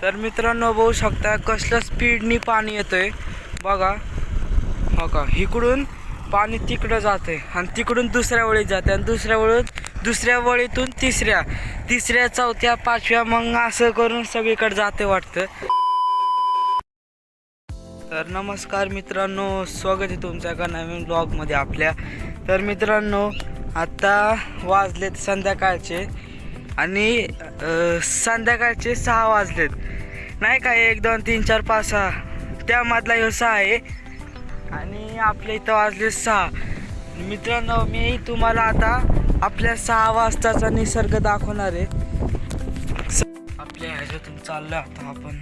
तर मित्रांनो बघू शकता कसलं स्पीडनी पाणी येतंय बघा. हो का, इकडून पाणी तिकडं जाते आणि तिकडून दुसऱ्या वळीत जाते आणि दुसऱ्या वळीतून तिसऱ्या चौथ्या पाचव्या मग असं करून सगळीकडे जाते वाटतं. तर नमस्कार मित्रांनो, स्वागत आहे तुमच्या एका नवीन ब्लॉगमध्ये आपल्या. तर मित्रांनो आता वाजलेत संध्याकाळचे आणि संध्याकाळचे 6 वाजलेत नाही का. 1 2 3 4 5 6 त्यामधला ह्यो 6 आहे आणि आपल्या इथं वाजले 6. मित्रांनो मी तुम्हाला आता आपल्या 6 वाजताचा निसर्ग दाखवणार आहे. आपल्या ह्याच्यातून चाललो आता आपण.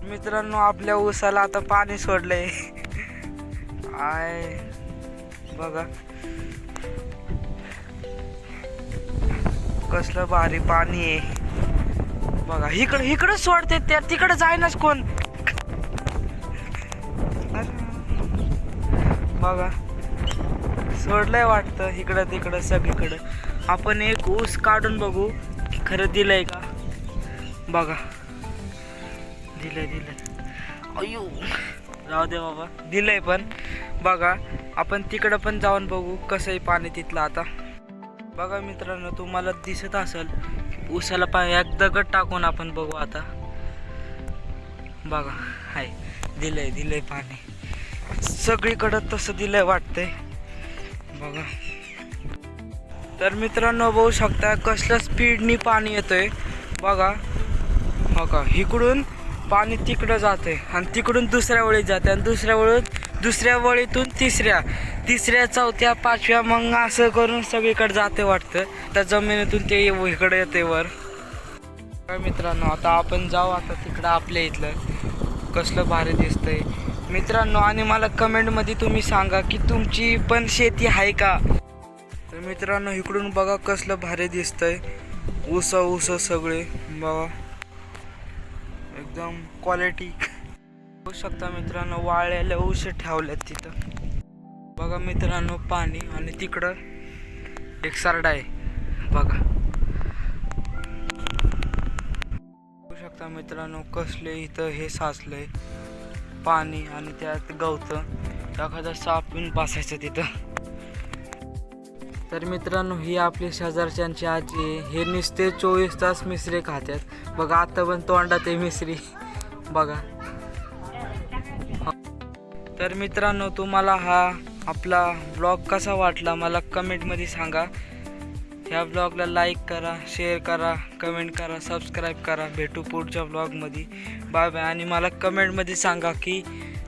मित्रांनो आपल्या ऊसाला आता पाणी सोडलंय आय बघा कसलं भारी पाणी आहे बघा. इकडं सोडते त्या तिकडं जायनाच कोण बघा. सोडलंय वाटतं इकडं तिकडं सगळीकडं. आपण एक ऊस काढून बघू की खरं दिलंय का बघा. दिलंय अयो राहू दे बाबा, दिलंय पण बघा. आपण तिकडं पण जाऊन बघू कसंही पाणी तिथलं आता बघा. मित्रांनो तुम्हाला दिसत असेल ऊसाला पाणी एक दगड टाकून आपण बघू आता बघा. हाय दिलंय पाणी सगळीकडं तसं दिलंय वाटतंय बघा. तर मित्रांनो बघू शकता कसलं स्पीडनी पाणी येतंय बघा. हो का, इकडून पाणी तिकडं जाते आणि तिकडून दुसऱ्या वळीत जाते आणि दुसऱ्या वळीतून तिसऱ्या चौथ्या पाचव्या मग असं करून सगळीकडे जाते वाटतं. त्या जमिनीतून ते इकडे येते वर. मित्रांनो आता आपण जाऊ आता तिकडं आपल्या इथलं कसलं भारी दिसतंय मित्रांनो. आणि मला कमेंटमध्ये तुम्ही सांगा की तुमची पण शेती आहे का. तर मित्रांनो इकडून बघा कसलं भारी दिसतंय. ऊस सगळे बघा एकदम क्वालिटी होऊ शकता. मित्रांनो वाळलेले ऊस ठेवलेत तिथं बघा. मित्रांनो पाणी आणि तिकडं एक सरडा आहे बघा. होऊ शकता मित्रांनो कसले इथं हे साचलंय पाणी आणि त्यात गवतं एखादा साप येऊन बसायचं तिथं. तर मित्रांनो ही आपली शेजारच्यांची आजी आहे. हे नुसते 24 तास मिसरी खात्यात बघा. आता पण तोंडात आहे मिसरी बघा. तर मित्रांनो तुम्हाला हा आपला ब्लॉग कसा वाटला मला कमेंटमध्ये सांगा. ह्या ब्लॉगला लाईक करा, शेअर करा, कमेंट करा, सबस्क्राईब करा. भेटू पुढच्या ब्लॉगमध्ये. Bye bye. आणि मला कमेंटमध्ये सांगा की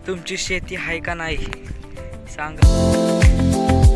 तुमची शेती आहे का नाही सांगा.